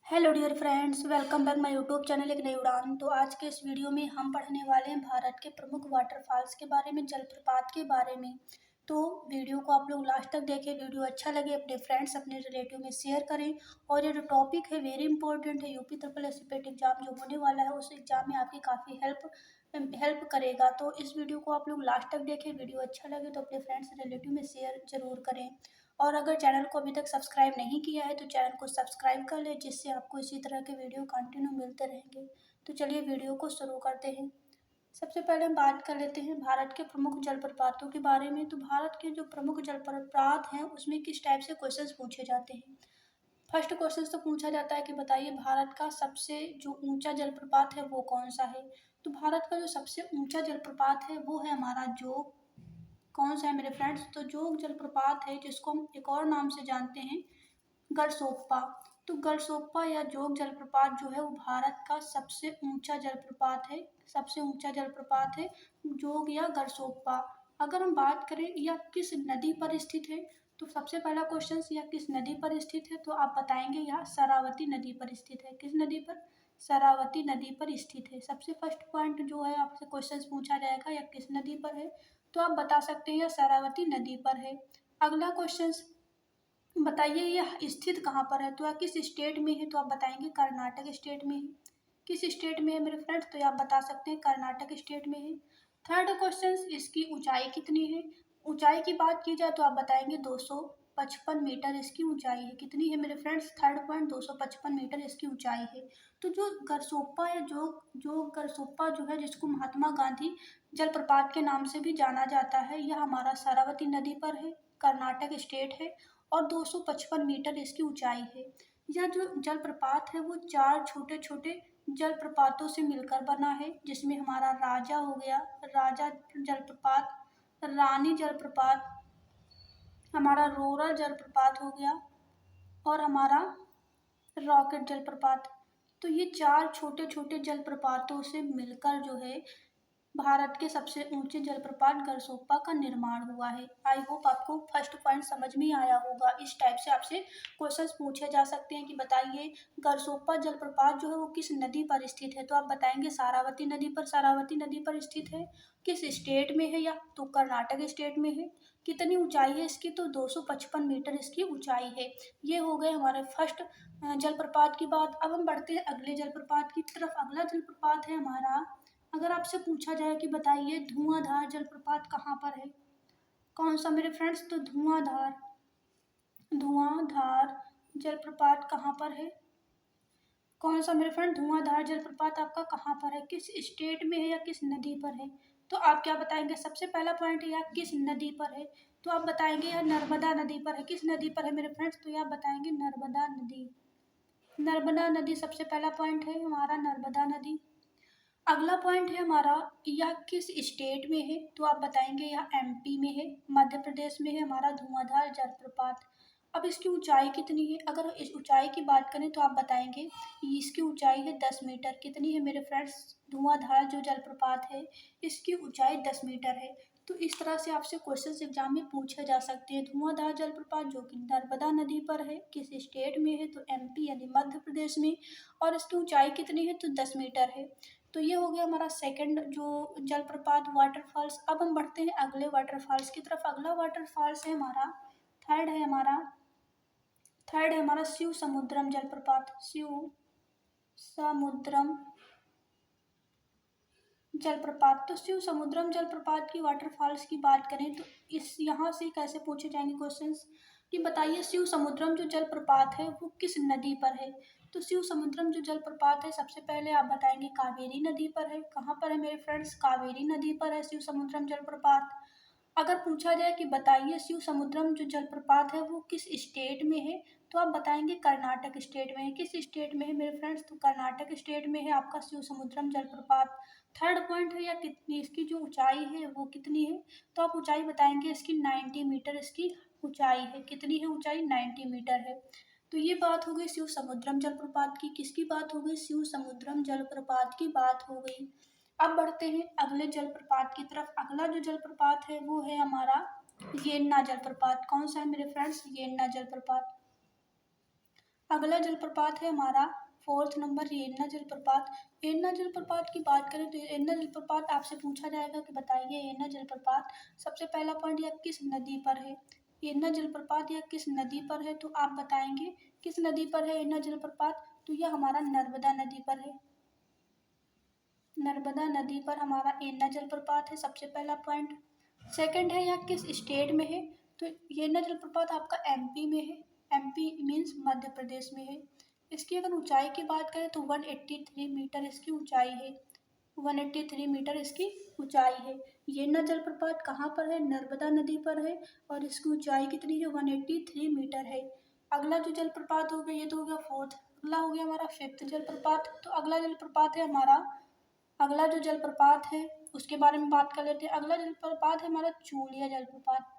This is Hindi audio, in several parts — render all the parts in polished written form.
Hello dear friends, welcome back my YouTube channel Ek Nai उड़ान। तो आज के इस वीडियो में हम पढ़ने वाले हैं भारत के प्रमुख वाटरफॉल्स के बारे में, जलप्रपात के बारे में। तो वीडियो को आप लोग लास्ट तक देखें। वीडियो अच्छा लगे अपने फ्रेंड्स, अपने रिलेटिव में शेयर करें। और ये जो टॉपिक है वेरी इंपॉर्टेंट है, यूपी ट्रिपल एस पेट एग्जाम जो होने वाला है उस एग्जाम में आपकी काफ़ी हेल्प करेगा। तो इस वीडियो को आप लोग लास्ट तक देखें। वीडियो अच्छा लगे तो अपने फ्रेंड्स रिलेटिव में शेयर जरूर करें। और अगर चैनल को अभी तक सब्सक्राइब नहीं किया है तो चैनल को सब्सक्राइब कर ले, जिससे आपको इसी तरह के वीडियो कंटिन्यू मिलते रहेंगे। तो चलिए वीडियो को शुरू करते हैं। सबसे पहले हम बात कर लेते हैं भारत के प्रमुख जलप्रपातों के बारे में। तो भारत के जो प्रमुख जलप्रपात हैं उसमें किस टाइप से क्वेश्चंस पूछे जाते हैं। फर्स्ट क्वेश्चन तो पूछा जाता है कि बताइए भारत का सबसे जो ऊंचा जलप्रपात है वो कौन सा है। तो भारत का जो सबसे ऊंचा जलप्रपात है वो है हमारा जोग। कौन सा है मेरे फ्रेंड्स? तो जोग जलप्रपात है, जिसको हम एक और नाम से जानते हैं गरसोप्पा। तो गरसोप्पा या जोग जलप्रपात जो है वो भारत का सबसे ऊंचा जलप्रपात है। सबसे ऊंचा जलप्रपात है जोग या गरसोप्पा। अगर हम बात करें यह किस नदी पर स्थित है, तो सबसे पहला क्वेश्चन यह किस नदी पर स्थित है, तो आप बताएंगे यह शरावती नदी पर स्थित है। किस नदी पर? शरावती नदी पर स्थित है। सबसे फर्स्ट पॉइंट जो है आपसे क्वेश्चन पूछा जाएगा यह किस नदी पर है, तो आप बता सकते हैं यह शरावती नदी पर है। अगला क्वेश्चन बताइए यह स्थित कहाँ पर है, तो यह किस स्टेट में है, तो आप बताएंगे कर्नाटक स्टेट में है। किस स्टेट में है मेरे फ्रेंड्स? तो आप बता सकते हैं कर्नाटक स्टेट में है। थर्ड क्वेश्चन इसकी ऊंचाई कितनी है। ऊंचाई की बात की जाए तो आप बताएंगे 255 मीटर इसकी ऊंचाई है। कितनी है मेरे फ्रेंड्स? थर्ड पॉइंट 255 मीटर इसकी ऊंचाई है। तो जो गरसोप्पा या जो जो गरसोप्पा जो है, जिसको महात्मा गांधी जलप्रपात के नाम से भी जाना जाता है, यह हमारा शरावती नदी पर है, कर्नाटक स्टेट है और 255 मीटर इसकी ऊंचाई है। यह जो जलप्रपात है वो चार छोटे छोटे जलप्रपातों से मिलकर बना है, जिसमें हमारा राजा हो गया, राजा जलप्रपात, रानी जलप्रपात, हमारा रोरा जलप्रपात हो गया और हमारा रॉकेट जलप्रपात। तो ये चार छोटे छोटे जलप्रपातों से मिलकर जो है भारत के सबसे ऊंचे जलप्रपात गरसोप्पा का निर्माण हुआ है। आई होप आपको फर्स्ट पॉइंट समझ में आया होगा। इस टाइप से आपसे क्वेश्चंस पूछे जा सकते हैं कि बताइए गरसोप्पा जलप्रपात जो है वो किस नदी पर स्थित है, तो आप बताएंगे शारावती नदी पर। शारावती नदी पर स्थित है। किस स्टेट में है, या तो कर्नाटक स्टेट में है। कितनी ऊंचाई है इसकी? तो 255 मीटर इसकी ऊंचाई है। ये हो गए हमारे फर्स्ट जलप्रपात की बात। अब हम बढ़ते हैं अगले जलप्रपात की तरफ। अगला जलप्रपात है हमारा, अगर आपसे पूछा जाए कि बताइए धुआंधार जलप्रपात कहाँ पर है, कौन सा मेरे फ्रेंड्स? तो धुआंधार धुआंधार जलप्रपात कहाँ पर है? कौन सा मेरे फ्रेंड? धुआंधार जलप्रपात आपका कहाँ पर है, किस स्टेट में है या किस नदी पर है? तो आप क्या बताएंगे? सबसे पहला पॉइंट है यह किस नदी पर है, तो आप बताएंगे यह नर्मदा नदी पर है। किस नदी पर है मेरे फ्रेंड्स? तो यह बताएंगे नर्मदा नदी। नर्मदा नदी सबसे पहला पॉइंट है हमारा, नर्मदा नदी। अगला पॉइंट है हमारा, यह किस स्टेट में है, तो आप बताएंगे यह एमपी में है, मध्य प्रदेश में है हमारा धुआंधार जलप्रपात। अब इसकी ऊंचाई कितनी है? अगर इस ऊंचाई की बात करें तो आप बताएंगे इसकी ऊंचाई है 10 मीटर। कितनी है मेरे फ्रेंड्स? धुआंधार जो जलप्रपात है इसकी ऊंचाई 10 मीटर है। तो इस तरह से आपसे क्वेश्चन एग्जाम में पूछे जा सकते हैं। धुआंधार जलप्रपात जो कि नर्मदा नदी पर है, किस स्टेट में है, तो एमपी यानी मध्य प्रदेश में, और इसकी ऊंचाई कितनी है? तो 10 मीटर है। तो ये हो गया हमारा सेकंड जो जलप्रपात वाटरफॉल्स। अब हम बढ़ते हैं अगले वाटरफॉल्स की तरफ। अगला वाटरफॉल्स है हमारा, थर्ड है हमारा थर्ड है हमारा शिव समुद्रम जलप्रपात। शिव समुद्रम जलप्रपात। तो शिव समुद्रम जलप्रपात की वाटरफॉल्स की बात करें तो इस यहाँ से कैसे पूछे जाएंगे क्वेश्चंस कि बताइए शिव समुद्रम जो जलप्रपात है वो किस नदी पर है। तो शिव समुद्रम जो जलप्रपात है सबसे पहले आप बताएंगे कावेरी नदी पर है। कहाँ पर है मेरे फ्रेंड्स? कावेरी नदी पर है शिव समुद्रम जलप्रपात। अगर पूछा जाए कि बताइए शिव समुद्रम जो जलप्रपात है वो किस स्टेट में है, तो आप बताएंगे कर्नाटक स्टेट में है। किस स्टेट में है मेरे फ्रेंड्स? तो कर्नाटक स्टेट में है आपका शिव समुद्रम जलप्रपात। थर्ड पॉइंट है या कितनी इसकी जो ऊंचाई है वो कितनी है, तो आप ऊंचाई बताएंगे इसकी 90 मीटर इसकी ऊंचाई है। कितनी है ऊंचाई? 90 मीटर है। तो ये बात हो गई शिव समुद्रम जलप्रपात की। किसकी बात हो गई? शिव समुद्रम जलप्रपात की बात हो गई। अब बढ़ते हैं अगले जलप्रपात की तरफ। अगला जो जलप्रपात है वो है हमारा येन्ना जलप्रपात। कौन सा है मेरे फ्रेंड्स? येन्ना जलप्रपात। अगला जलप्रपात है हमारा 4th नंबर एन्ना जलप्रपात। एन्ना जलप्रपात की बात करें तो एन्ना जलप्रपात आपसे पूछा जाएगा कि बताइए एन्ना जलप्रपात सबसे पहला पॉइंट यह किस नदी पर है। एन्ना जलप्रपात यह किस नदी पर है, तो आप बताएंगे किस नदी पर है एन्ना जलप्रपात, तो यह हमारा नर्मदा नदी पर है। नर्मदा नदी पर हमारा एन्ना जलप्रपात है सबसे पहला पॉइंट। सेकंड है यह किस स्टेट में है, तो ये एन्ना जलप्रपात आपका एमपी में है। एमपी मीन्स मध्य प्रदेश में है। इसकी अगर ऊंचाई की बात करें तो 183 मीटर इसकी ऊंचाई है। 183 मीटर इसकी ऊंचाई है। ये एन्ना जलप्रपात कहाँ पर है, नर्मदा नदी पर है और इसकी ऊंचाई कितनी है, 183 मीटर है। अगला जो जलप्रपात हो गया ये तो हो गया फोर्थ। अगला हो गया हमारा फिफ्थ जलप्रपात। तो अगला जलप्रपात है हमारा, अगला जो जलप्रपात है उसके बारे में बात कर लेते हैं। अगला जलप्रपात है हमारा चूलिया जलप्रपात।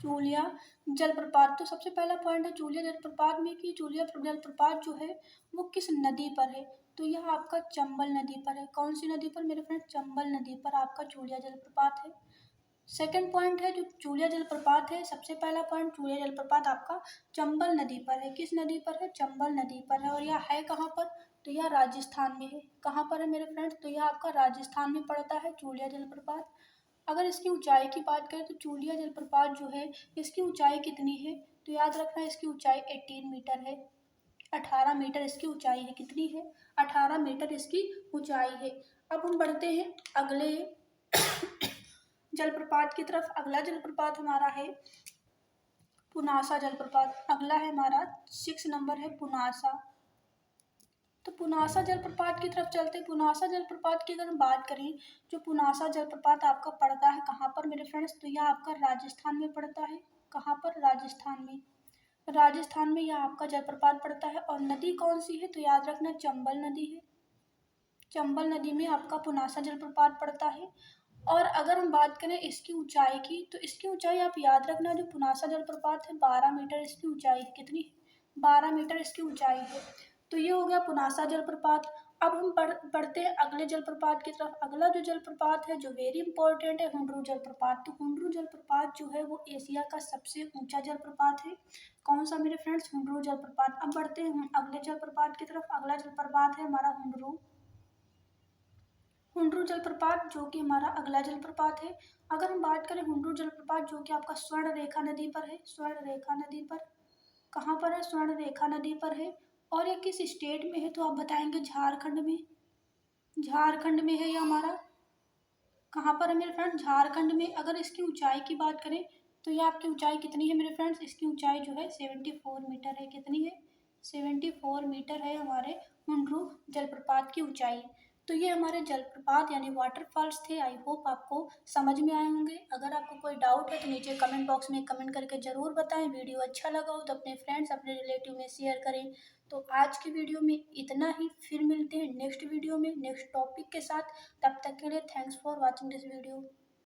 चूलिया जलप्रपात, तो सबसे पहला पॉइंट है चूलिया जलप्रपात में कि चूलिया जलप्रपात जो है वो किस नदी पर है, तो यह आपका चंबल नदी पर है। कौन सी नदी पर मेरे फ्रेंड, चंबल नदी पर आपका चूलिया जलप्रपात है। सेकंड पॉइंट है जो चूलिया जलप्रपात है, सबसे पहला पॉइंट चूलिया जलप्रपात आपका चंबल नदी पर है। किस नदी पर है, चंबल नदी पर है। और यह है कहाँ पर, तो यह राजस्थान में है। कहाँ पर है मेरे फ्रेंड्स, तो यह आपका राजस्थान में पड़ता है चूलिया जलप्रपात। अगर इसकी ऊंचाई की बात करें तो चूलिया जलप्रपात जो है इसकी ऊंचाई कितनी है, तो याद रखना इसकी ऊंचाई 18 मीटर है। 18 मीटर इसकी ऊंचाई है। कितनी है, 18 मीटर इसकी ऊंचाई है। अब हम बढ़ते हैं अगले जलप्रपात की तरफ। अगला जलप्रपात हमारा है पुनासा जलप्रपात। अगला है हमारा 6 नंबर है पुनासा। तो पुनासा जलप्रपात की तरफ चलते हैं। पुनासा जलप्रपात की अगर हम बात करें, जो पुनासा जलप्रपात आपका पड़ता है कहाँ पर मेरे फ्रेंड्स, तो यह आपका राजस्थान में पड़ता है। कहाँ पर, राजस्थान में। राजस्थान में यह आपका जलप्रपात पड़ता है। और नदी कौन सी है, तो याद रखना चंबल नदी है। चंबल नदी में आपका पुनासा जलप्रपात पड़ता है। और अगर हम बात करें इसकी ऊंचाई की, तो इसकी ऊंचाई आप याद रखना जो पुनासा जलप्रपात है 12 मीटर इसकी ऊंचाई है। कितनी, 12 मीटर इसकी ऊंचाई है। तो ये हो गया पुनासा जलप्रपात। अब हम बढ़ते हैं अगले जलप्रपात की तरफ। अगला जो जलप्रपात है जो वेरी इंपॉर्टेंट है, हुंडरू जलप्रपात। तो हुंडरू जलप्रपात जो है वो एशिया का सबसे ऊंचा जलप्रपात है। कौन सा मेरे फ्रेंड्स, हुंडरू जलप्रपात। अब बढ़ते हैं अगले जलप्रपात की तरफ। अगला जलप्रपात है हमारा हुंडरू। हुंडरू जलप्रपात जो कि हमारा अगला जलप्रपात है। अगर हम बात करें हुंडरू जलप्रपात जो कि आपका स्वर्ण रेखा नदी पर है। स्वर्ण रेखा नदी पर, कहाँ पर है, स्वर्ण रेखा नदी पर है। और ये किस स्टेट में है, तो आप बताएंगे झारखंड में। झारखंड में है ये हमारा। कहाँ पर है मेरे फ्रेंड, झारखंड में। अगर इसकी ऊंचाई की बात करें तो ये आपकी ऊंचाई कितनी है मेरे फ्रेंड्स, इसकी ऊंचाई जो है 74 मीटर है। कितनी है, 74 मीटर है हमारे हुंडरू जलप्रपात की ऊंचाई। तो ये हमारे जलप्रपात यानी वाटरफॉल्स थे। आई होप आपको समझ में आए होंगे। अगर आपको कोई डाउट है तो नीचे कमेंट बॉक्स में कमेंट करके ज़रूर बताएं। वीडियो अच्छा लगा हो तो अपने फ्रेंड्स अपने रिलेटिव में शेयर करें। तो आज की वीडियो में इतना ही, फिर मिलते हैं नेक्स्ट वीडियो में नेक्स्ट टॉपिक के साथ। तब तक के लिए thanks for watching this video.